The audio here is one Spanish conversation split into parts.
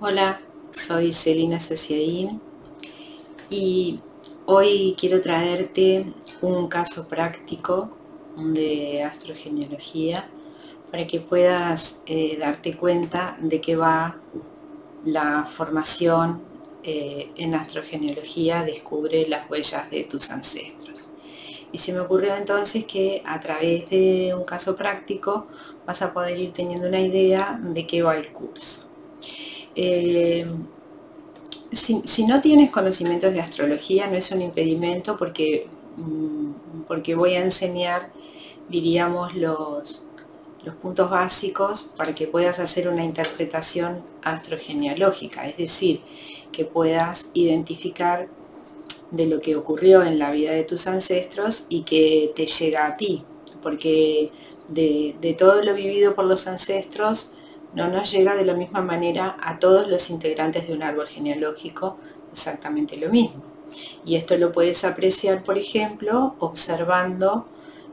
Hola, soy Celina Saciaín y hoy quiero traerte un caso práctico de astrogenealogía para que puedas darte cuenta de qué va la formación en astrogenealogía. Descubre las huellas de tus ancestros. Y se me ocurrió entonces que a través de un caso práctico vas a poder ir teniendo una idea de qué va el curso. Si no tienes conocimientos de astrología, no es un impedimento porque voy a enseñar, diríamos, los puntos básicos para que puedas hacer una interpretación astrogenealógica, es decir, que puedas identificar de lo que ocurrió en la vida de tus ancestros y que te llega a ti, porque de todo lo vivido por los ancestros no nos llega de la misma manera a todos los integrantes de un árbol genealógico exactamente lo mismo. Y esto lo puedes apreciar, por ejemplo, observando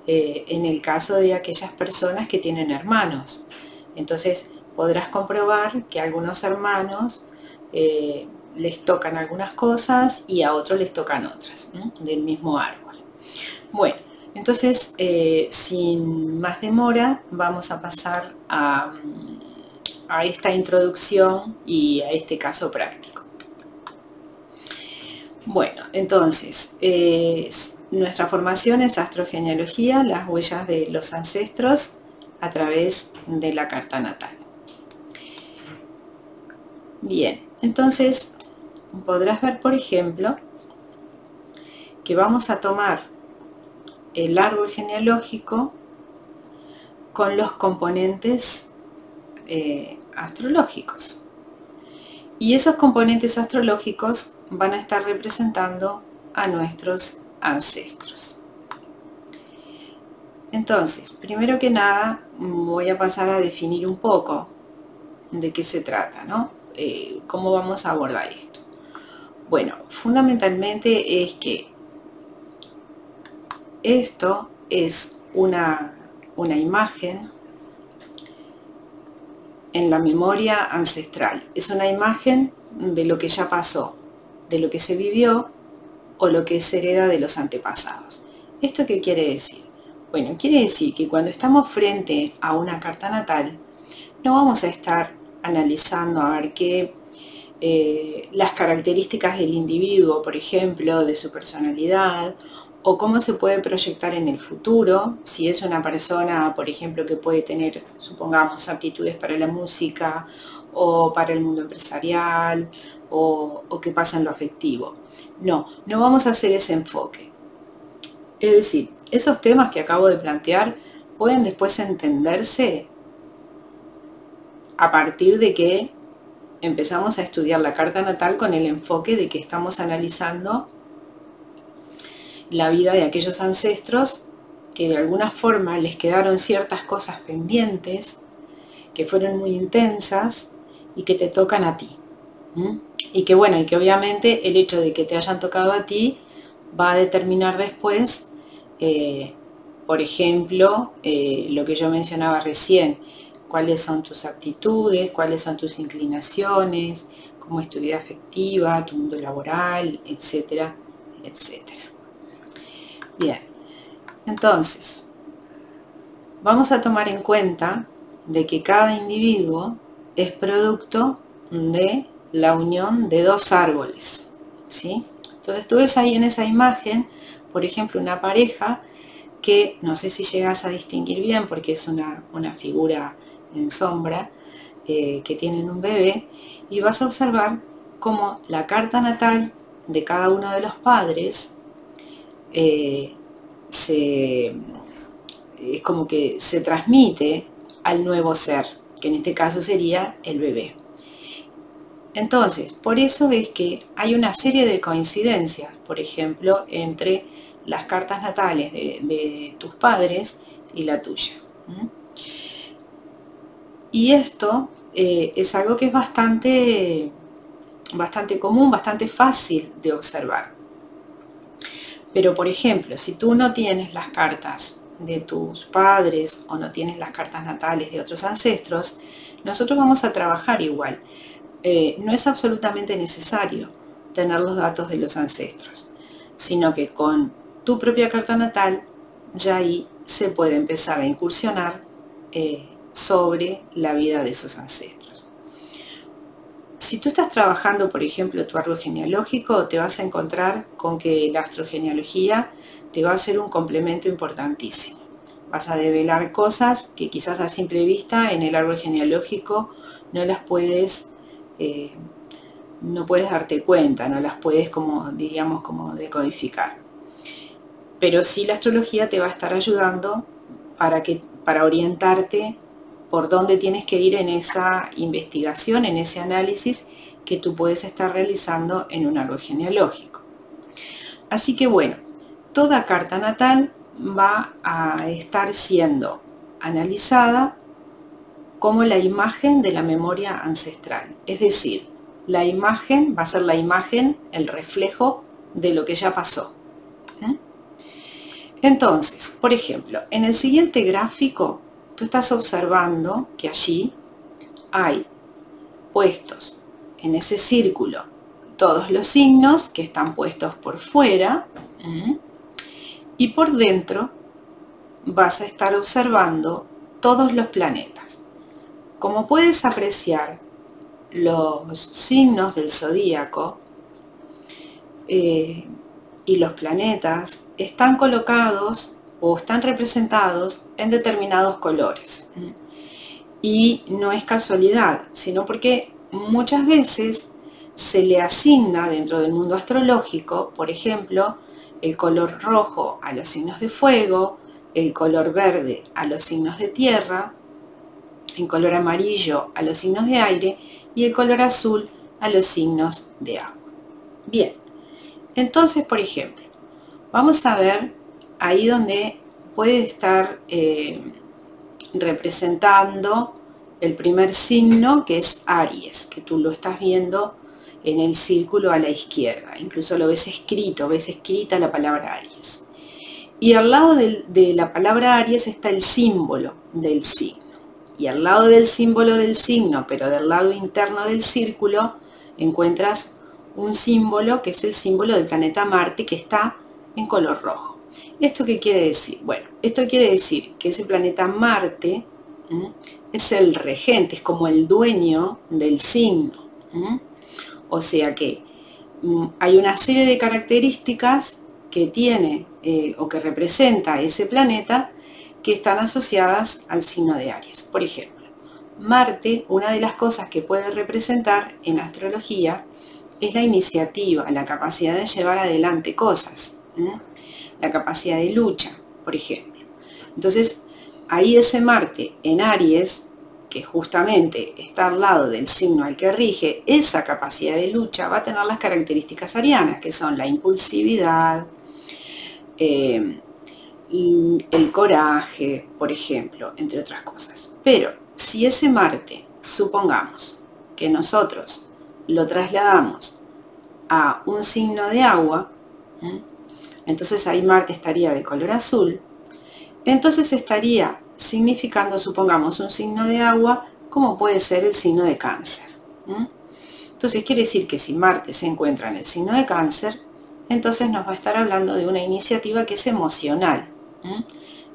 en el caso de aquellas personas que tienen hermanos. Entonces podrás comprobar que a algunos hermanos les tocan algunas cosas y a otros les tocan otras, ¿no? Del mismo árbol. Bueno, entonces sin más demora vamos a pasar a esta introducción y a este caso práctico. Bueno, entonces nuestra formación es astrogenealogía, las huellas de los ancestros a través de la carta natal. Bien, entonces podrás ver, por ejemplo, que vamos a tomar el árbol genealógico con los componentes astrológicos. Y esos componentes astrológicos van a estar representando a nuestros ancestros. Entonces, primero que nada, voy a pasar a definir un poco de qué se trata, ¿no? ¿Cómo vamos a abordar esto? Bueno, fundamentalmente es que esto es una imagen en la memoria ancestral. Es una imagen de lo que ya pasó, de lo que se vivió o lo que se hereda de los antepasados. ¿Esto qué quiere decir? Bueno, quiere decir que cuando estamos frente a una carta natal, no vamos a estar analizando a ver qué las características del individuo, por ejemplo, de su personalidad, o cómo se puede proyectar en el futuro, si es una persona, por ejemplo, que puede tener, supongamos, aptitudes para la música o para el mundo empresarial o qué pasa en lo afectivo. No vamos a hacer ese enfoque. Es decir, esos temas que acabo de plantear pueden después entenderse a partir de que empezamos a estudiar la carta natal con el enfoque de que estamos analizando la vida de aquellos ancestros que de alguna forma les quedaron ciertas cosas pendientes, que fueron muy intensas y que te tocan a ti. Y que bueno, y que obviamente el hecho de que te hayan tocado a ti va a determinar después, por ejemplo, lo que yo mencionaba recién, cuáles son tus aptitudes, cuáles son tus inclinaciones, cómo es tu vida afectiva, tu mundo laboral, etcétera, etcétera. Bien, entonces, vamos a tomar en cuenta de que cada individuo es producto de la unión de dos árboles, ¿sí? Entonces tú ves ahí en esa imagen, por ejemplo, una pareja que no sé si llegas a distinguir bien porque es una figura en sombra, que tienen un bebé, y vas a observar cómo la carta natal de cada uno de los padres es como que se transmite al nuevo ser, que en este caso sería el bebé. Entonces, por eso es que hay una serie de coincidencias, por ejemplo, entre las cartas natales de tus padres y la tuya. Y esto es algo que es bastante común, bastante fácil de observar. Pero, por ejemplo, si tú no tienes las cartas de tus padres o no tienes las cartas natales de otros ancestros, nosotros vamos a trabajar igual. no es absolutamente necesario tener los datos de los ancestros, sino que con tu propia carta natal ya ahí se puede empezar a incursionar sobre la vida de esos ancestros. Si tú estás trabajando, por ejemplo, tu árbol genealógico, te vas a encontrar con que la astrogenealogía te va a ser un complemento importantísimo. Vas a develar cosas que quizás a simple vista en el árbol genealógico no las puedes, no puedes darte cuenta, no las puedes, como diríamos, como decodificar. Pero sí la astrología te va a estar ayudando para orientarte por dónde tienes que ir en esa investigación, en ese análisis que tú puedes estar realizando en un árbol genealógico. Así que bueno, toda carta natal va a estar siendo analizada como la imagen de la memoria ancestral. Es decir, la imagen va a ser la imagen, el reflejo de lo que ya pasó. Entonces, por ejemplo, en el siguiente gráfico, tú estás observando que allí hay puestos en ese círculo todos los signos que están puestos por fuera y por dentro vas a estar observando todos los planetas. Como puedes apreciar, los signos del zodíaco y los planetas están colocados o están representados en determinados colores. Y no es casualidad, sino porque muchas veces se le asigna dentro del mundo astrológico, por ejemplo, el color rojo a los signos de fuego, el color verde a los signos de tierra, el color amarillo a los signos de aire y el color azul a los signos de agua. Bien, entonces, por ejemplo, vamos a ver ahí donde puede estar representando el primer signo, que es Aries, que tú lo estás viendo en el círculo a la izquierda. Incluso lo ves escrito, ves escrita la palabra Aries. Y al lado de la palabra Aries está el símbolo del signo. Y al lado del símbolo del signo, pero del lado interno del círculo, encuentras un símbolo que es el símbolo del planeta Marte, que está en color rojo. ¿Esto qué quiere decir? Bueno, esto quiere decir que ese planeta Marte es el regente, es como el dueño del signo. O sea que hay una serie de características que tiene o que representa ese planeta que están asociadas al signo de Aries. Por ejemplo, Marte, una de las cosas que puede representar en astrología es la iniciativa, la capacidad de llevar adelante cosas, la capacidad de lucha, por ejemplo. Entonces, ahí ese Marte en Aries, que justamente está al lado del signo al que rige, esa capacidad de lucha va a tener las características arianas, que son la impulsividad, el coraje, por ejemplo, entre otras cosas. Pero si ese Marte, supongamos que nosotros lo trasladamos a un signo de agua, entonces ahí Marte estaría de color azul, entonces estaría significando, supongamos, un signo de agua como puede ser el signo de Cáncer. Entonces quiere decir que si Marte se encuentra en el signo de Cáncer, entonces nos va a estar hablando de una iniciativa que es emocional,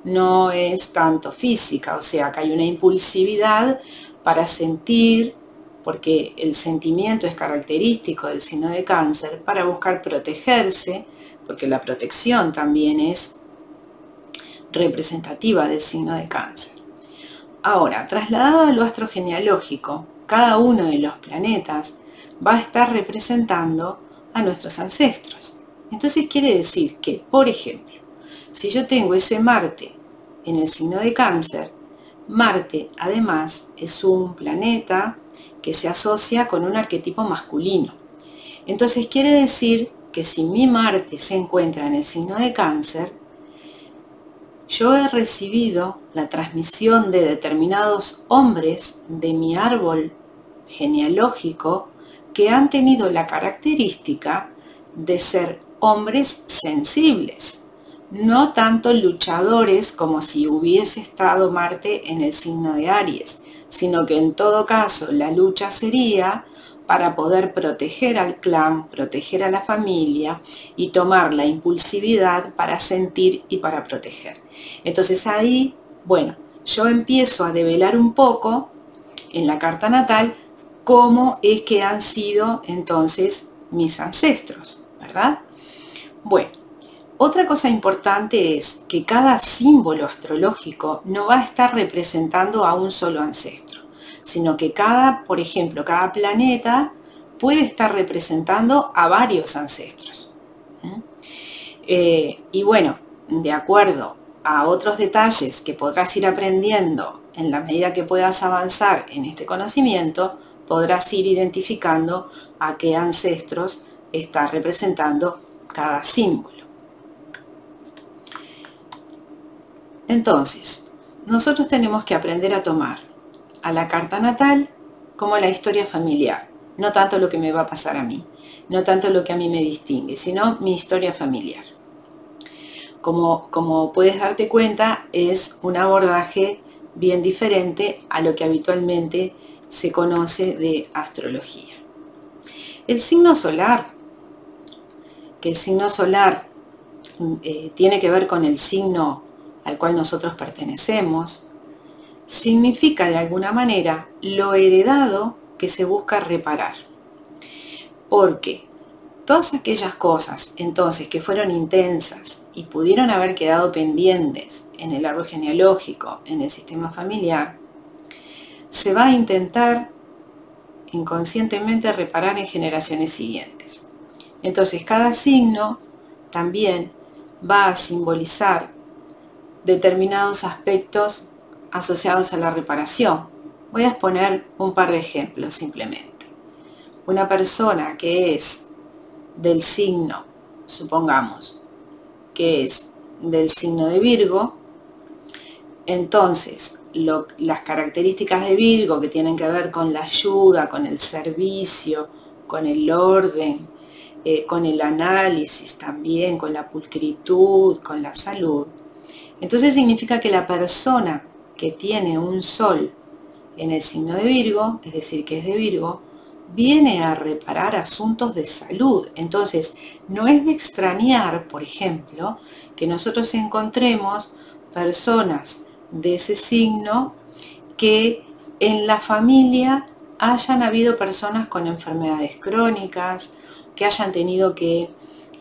no es tanto física, o sea que hay una impulsividad para sentir, porque el sentimiento es característico del signo de Cáncer, para buscar protegerse, porque la protección también es representativa del signo de Cáncer. Ahora, trasladado a lo astrogenealógico, cada uno de los planetas va a estar representando a nuestros ancestros. Entonces quiere decir que, por ejemplo, si yo tengo ese Marte en el signo de Cáncer, Marte además es un planeta que se asocia con un arquetipo masculino. Entonces quiere decir que si mi Marte se encuentra en el signo de Cáncer, yo he recibido la transmisión de determinados hombres de mi árbol genealógico que han tenido la característica de ser hombres sensibles, no tanto luchadores como si hubiese estado Marte en el signo de Aries, sino que en todo caso la lucha sería para poder proteger al clan, proteger a la familia y tomar la impulsividad para sentir y para proteger. Entonces ahí, bueno, yo empiezo a develar un poco en la carta natal cómo es que han sido entonces mis ancestros, ¿verdad? Bueno, otra cosa importante es que cada símbolo astrológico no va a estar representando a un solo ancestro, sino que por ejemplo, cada planeta puede estar representando a varios ancestros. Y bueno, de acuerdo a otros detalles que podrás ir aprendiendo en la medida que puedas avanzar en este conocimiento, podrás ir identificando a qué ancestros está representando cada símbolo. Entonces, nosotros tenemos que aprender a tomar a la carta natal como la historia familiar, no tanto lo que me va a pasar a mí, no tanto lo que a mí me distingue, sino mi historia familiar. Como puedes darte cuenta, es un abordaje bien diferente a lo que habitualmente se conoce de astrología. El signo solar, que el signo solar tiene que ver con el signo al cual nosotros pertenecemos, significa de alguna manera lo heredado que se busca reparar. Porque todas aquellas cosas entonces que fueron intensas y pudieron haber quedado pendientes en el árbol genealógico, en el sistema familiar, se va a intentar inconscientemente reparar en generaciones siguientes. Entonces cada signo también va a simbolizar determinados aspectos asociados a la reparación. Voy a exponer un par de ejemplos simplemente. Una persona que es del signo, supongamos, que es del signo de Virgo, entonces las características de Virgo que tienen que ver con la ayuda, con el servicio, con el orden, con el análisis también, con la pulcritud, con la salud. Entonces significa que la persona que tiene un sol en el signo de Virgo, es decir, que es de Virgo, viene a reparar asuntos de salud. Entonces, no es de extrañar, por ejemplo, que nosotros encontremos personas de ese signo que en la familia hayan habido personas con enfermedades crónicas, que hayan tenido que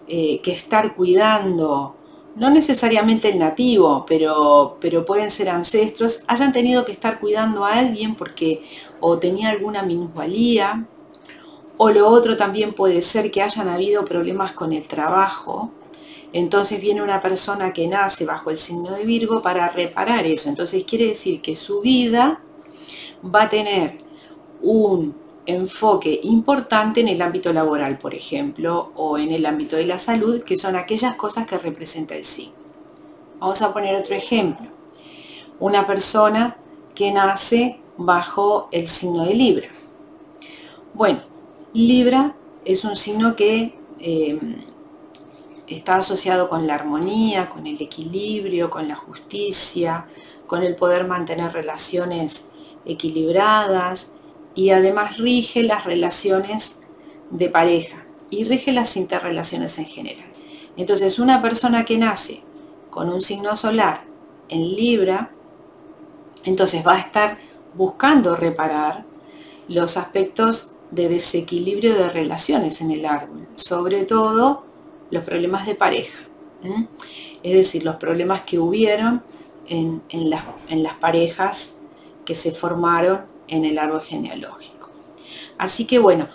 estar cuidando, no necesariamente el nativo, pero pueden ser ancestros, hayan tenido que estar cuidando a alguien porque o tenía alguna minusvalía, o lo otro también puede ser que hayan habido problemas con el trabajo. Entonces viene una persona que nace bajo el signo de Virgo para reparar eso. Entonces quiere decir que su vida va a tener un enfoque importante en el ámbito laboral, por ejemplo, o en el ámbito de la salud, que son aquellas cosas que representa el signo. Vamos a poner otro ejemplo. Una persona que nace bajo el signo de Libra. Bueno, Libra es un signo que está asociado con la armonía, con el equilibrio, con la justicia, con el poder mantener relaciones equilibradas y además rige las relaciones de pareja y rige las interrelaciones en general. Entonces, una persona que nace con un signo solar en Libra, entonces va a estar buscando reparar los aspectos de desequilibrio de relaciones en el árbol, sobre todo los problemas de pareja, es decir, los problemas que hubieron en las parejas que se formaron en el árbol genealógico. Así que bueno,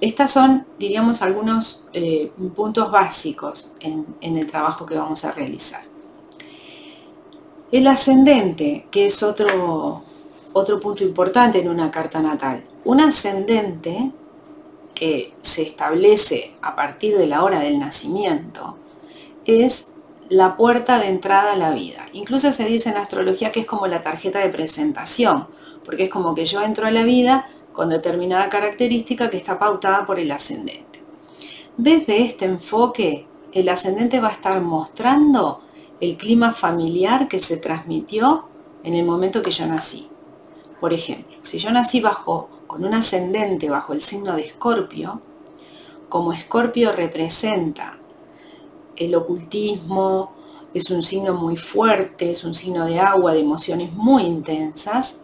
estas son, diríamos, algunos puntos básicos en el trabajo que vamos a realizar. El ascendente, que es otro punto importante en una carta natal. Un ascendente que se establece a partir de la hora del nacimiento es la puerta de entrada a la vida. Incluso se dice en astrología que es como la tarjeta de presentación, porque es como que yo entro a la vida con determinada característica que está pautada por el ascendente. Desde este enfoque, el ascendente va a estar mostrando el clima familiar que se transmitió en el momento que yo nací. Por ejemplo, si yo nací bajo con un ascendente bajo el signo de Escorpio, como Escorpio representa el ocultismo, es un signo muy fuerte, es un signo de agua, de emociones muy intensas,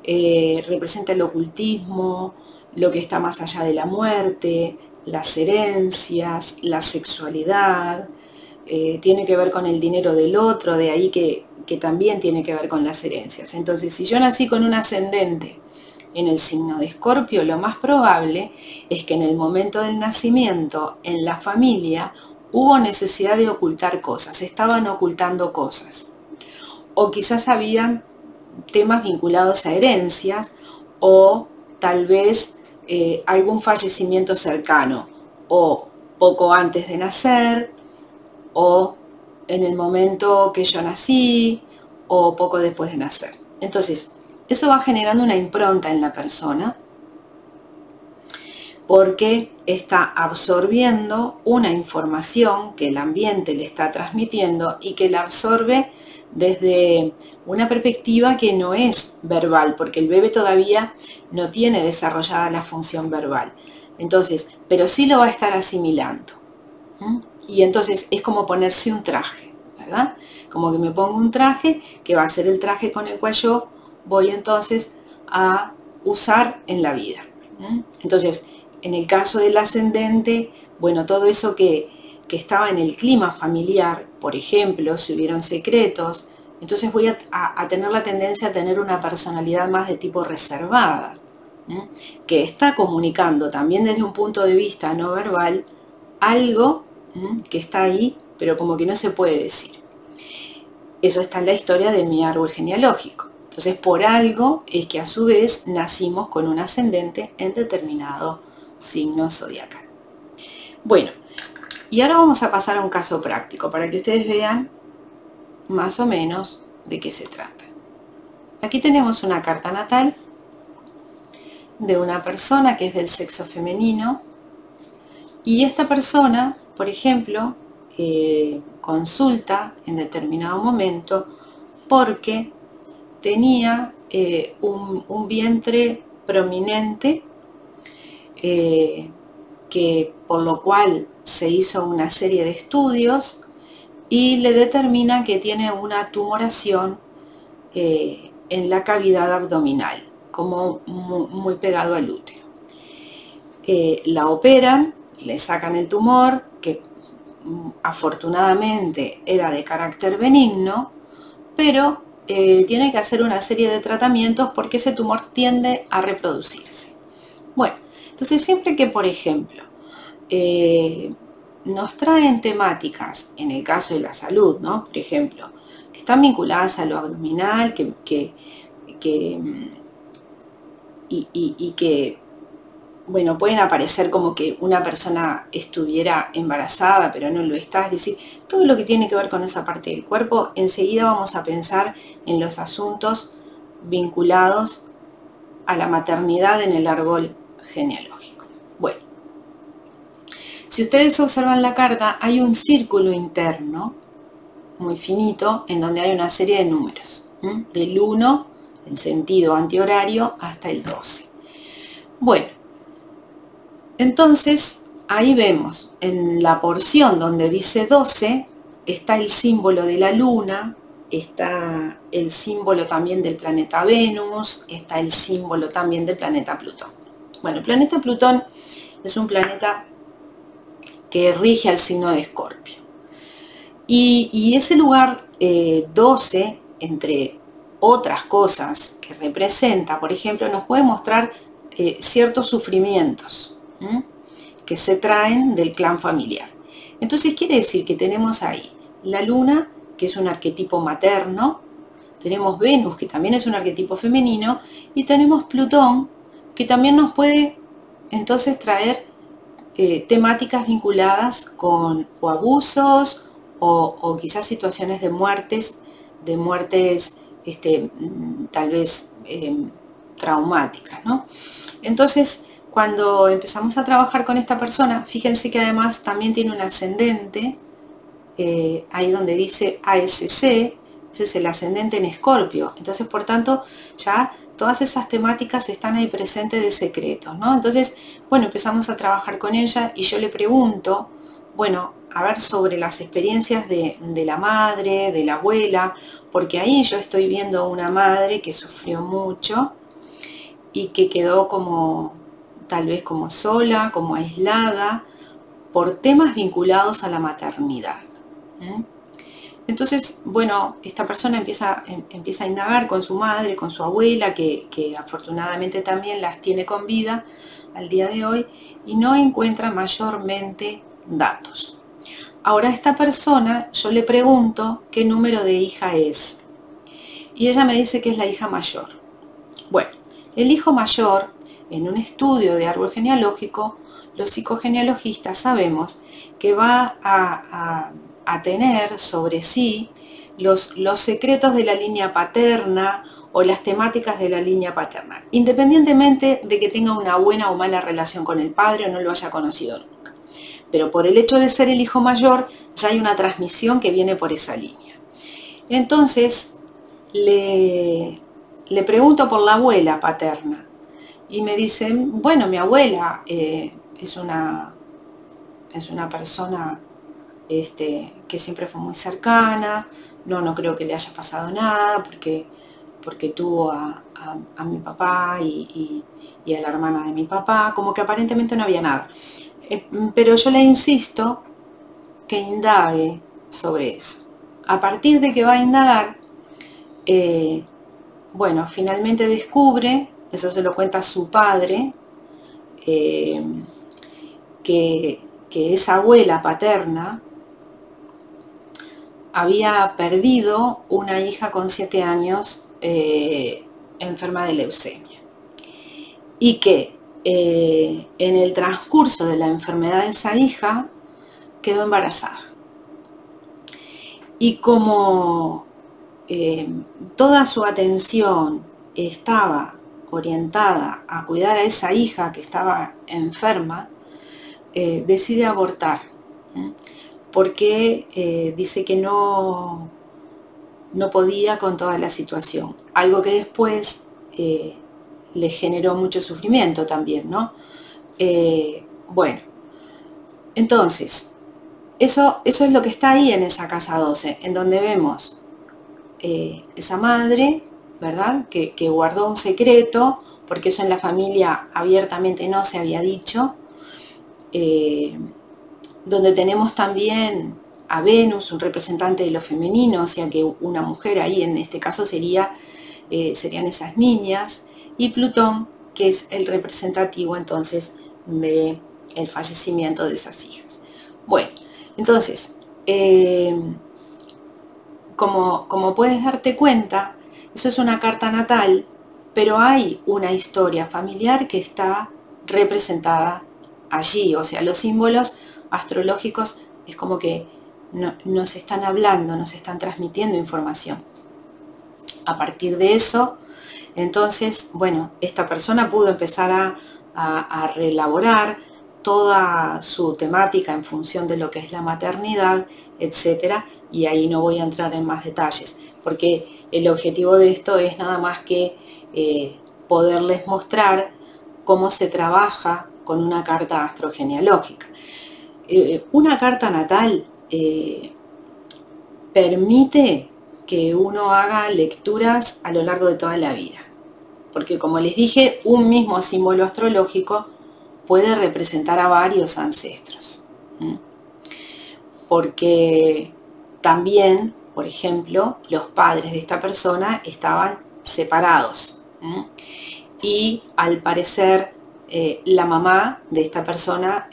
representa el ocultismo, lo que está más allá de la muerte, las herencias, la sexualidad, tiene que ver con el dinero del otro, de ahí que también tiene que ver con las herencias. Entonces, si yo nací con un ascendente en el signo de Escorpio, lo más probable es que en el momento del nacimiento, en la familia, hubo necesidad de ocultar cosas, estaban ocultando cosas. O quizás habían temas vinculados a herencias, o tal vez algún fallecimiento cercano, o poco antes de nacer, o en el momento que yo nací, o poco después de nacer. Entonces, eso va generando una impronta en la persona, porque está absorbiendo una información que el ambiente le está transmitiendo y que la absorbe desde una perspectiva que no es verbal, porque el bebé todavía no tiene desarrollada la función verbal. Entonces, pero sí lo va a estar asimilando. Y entonces es como ponerse un traje, ¿verdad? Como que me pongo un traje que va a ser el traje con el cual yo voy entonces a usar en la vida. Entonces, en el caso del ascendente, bueno, todo eso que estaba en el clima familiar, por ejemplo, si hubieron secretos, entonces voy a tener la tendencia a tener una personalidad más de tipo reservada, que está comunicando también desde un punto de vista no verbal algo que está ahí, pero como que no se puede decir. Eso está en la historia de mi árbol genealógico. Entonces, por algo es que a su vez nacimos con un ascendente en determinado signo zodiacal. Bueno, y ahora vamos a pasar a un caso práctico para que ustedes vean más o menos de qué se trata. Aquí tenemos una carta natal de una persona que es del sexo femenino, y esta persona, por ejemplo, consulta en determinado momento porque tenía un vientre prominente, que por lo cual se hizo una serie de estudios y le determina que tiene una tumoración en la cavidad abdominal, como muy pegado al útero. La operan, le sacan el tumor, que afortunadamente era de carácter benigno, pero tiene que hacer una serie de tratamientos porque ese tumor tiende a reproducirse. Bueno, entonces siempre que, por ejemplo, nos traen temáticas, en el caso de la salud, ¿no? Por ejemplo, que están vinculadas a lo abdominal, que bueno, pueden aparecer como que una persona estuviera embarazada, pero no lo está. Es decir, todo lo que tiene que ver con esa parte del cuerpo, enseguida vamos a pensar en los asuntos vinculados a la maternidad en el árbol genealógico. Bueno, si ustedes observan la carta, hay un círculo interno muy finito en donde hay una serie de números, del 1 en sentido antihorario hasta el 12. Bueno, entonces ahí vemos en la porción donde dice 12 está el símbolo de la luna, está el símbolo también del planeta Venus, está el símbolo también del planeta Plutón. Bueno, el planeta Plutón es un planeta que rige al signo de Escorpio. Y ese lugar 12, entre otras cosas que representa, por ejemplo, nos puede mostrar ciertos sufrimientos que se traen del clan familiar. Entonces quiere decir que tenemos ahí la luna, que es un arquetipo materno, tenemos Venus, que también es un arquetipo femenino, y tenemos Plutón, que también nos puede entonces traer temáticas vinculadas con o abusos o quizás situaciones de muertes tal vez traumáticas, ¿no? Entonces, cuando empezamos a trabajar con esta persona, fíjense que además también tiene un ascendente, ahí donde dice ASC, ese es el ascendente en Escorpio. Entonces, por tanto, ya todas esas temáticas están ahí presentes de secretos, ¿no? Entonces, bueno, empezamos a trabajar con ella y yo le pregunto, bueno, a ver sobre las experiencias de la madre, de la abuela, porque ahí yo estoy viendo una madre que sufrió mucho y que quedó como, tal vez como sola, como aislada, por temas vinculados a la maternidad. Entonces, bueno, esta persona empieza a indagar con su madre, con su abuela, que afortunadamente también las tiene con vida al día de hoy, y no encuentra mayormente datos. Ahora, a esta persona yo le pregunto qué número de hija es, y ella me dice que es la hija mayor. Bueno, el hijo mayor, en un estudio de árbol genealógico, los psicogenealogistas sabemos que va a tener sobre sí los secretos de la línea paterna o las temáticas de la línea paterna, independientemente de que tenga una buena o mala relación con el padre o no lo haya conocido nunca. Pero por el hecho de ser el hijo mayor, ya hay una transmisión que viene por esa línea. Entonces, le pregunto por la abuela paterna y me dicen, bueno, mi abuela es una persona que siempre fue muy cercana, no creo que le haya pasado nada porque tuvo a mi papá y a la hermana de mi papá, como que aparentemente no había nada. Pero yo le insisto que indague sobre eso. A partir de que va a indagar, bueno, finalmente descubre, eso se lo cuenta a su padre, que esa abuela paterna había perdido una hija con 7 años enferma de leucemia. Y que en el transcurso de la enfermedad de esa hija quedó embarazada. Y como toda su atención estaba orientada a cuidar a esa hija que estaba enferma, decide abortar, porque dice que no podía con toda la situación, algo que después le generó mucho sufrimiento también, ¿no? Bueno, entonces, eso es lo que está ahí en esa casa 12, en donde vemos esa madre, ¿verdad? Que guardó un secreto, porque eso en la familia abiertamente no se había dicho, donde tenemos también a Venus, un representante de lo femenino, o sea que una mujer ahí en este caso serían esas niñas, y Plutón, que es el representativo entonces del fallecimiento de esas hijas. Bueno, entonces, como puedes darte cuenta, eso es una carta natal, pero hay una historia familiar que está representada allí, o sea, los símbolos astrológicos es como que nos están hablando, nos están transmitiendo información. A partir de eso, entonces, bueno, esta persona pudo empezar a reelaborar toda su temática en función de lo que es la maternidad, etcétera, y ahí no voy a entrar en más detalles, porque el objetivo de esto es nada más que poderles mostrar cómo se trabaja con una carta astrogenealógica. Una carta natal permite que uno haga lecturas a lo largo de toda la vida, porque como les dije, un mismo símbolo astrológico puede representar a varios ancestros, porque también, por ejemplo, los padres de esta persona estaban separados y al parecer la mamá de esta persona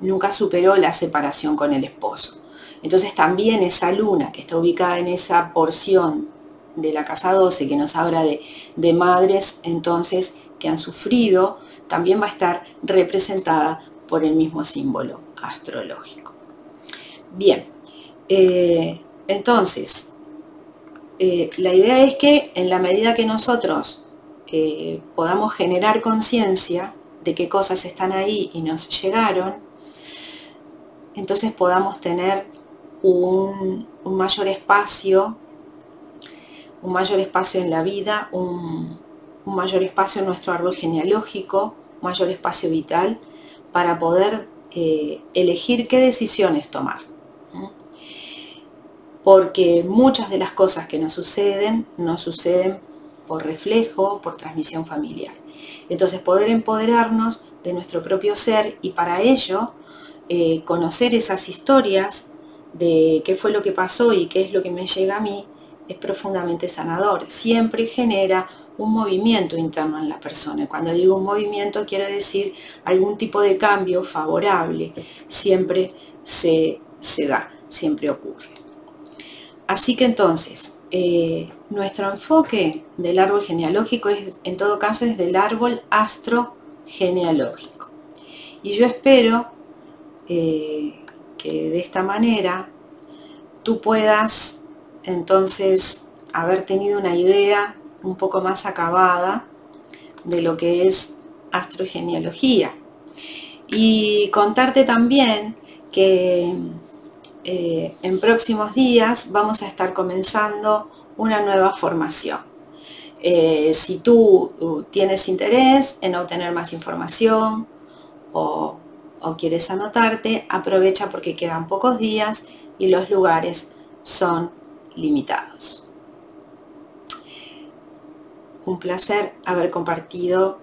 nunca superó la separación con el esposo. Entonces también esa luna que está ubicada en esa porción de la casa 12 que nos habla de madres entonces que han sufrido, también va a estar representada por el mismo símbolo astrológico. Bien, entonces la idea es que en la medida que nosotros podamos generar conciencia de qué cosas están ahí y nos llegaron, entonces podamos tener un mayor espacio en la vida, un un mayor espacio en nuestro árbol genealógico, un mayor espacio vital, para poder elegir qué decisiones tomar. Porque muchas de las cosas que nos suceden por reflejo, por transmisión familiar. Entonces poder empoderarnos de nuestro propio ser y para ello conocer esas historias de qué fue lo que pasó y qué es lo que me llega a mí es profundamente sanador. Siempre genera un movimiento interno en la persona. Y cuando digo un movimiento quiero decir algún tipo de cambio favorable. Siempre se da, siempre ocurre. Así que entonces, nuestro enfoque del árbol genealógico es, en todo caso, es del árbol astrogenealógico. Y yo espero que de esta manera tú puedas entonces haber tenido una idea un poco más acabada de lo que es astrogenealogía. Y contarte también que en próximos días vamos a estar comenzando una nueva formación. Si tú tienes interés en obtener más información o quieres anotarte, aprovecha porque quedan pocos días y los lugares son limitados. Un placer haber compartido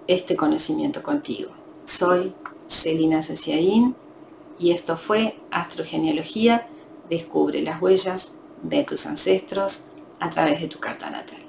este conocimiento contigo. Soy Celina Ceciaín y esto fue Astrogenealogía. Descubre las huellas de tus ancestros a través de tu carta natal.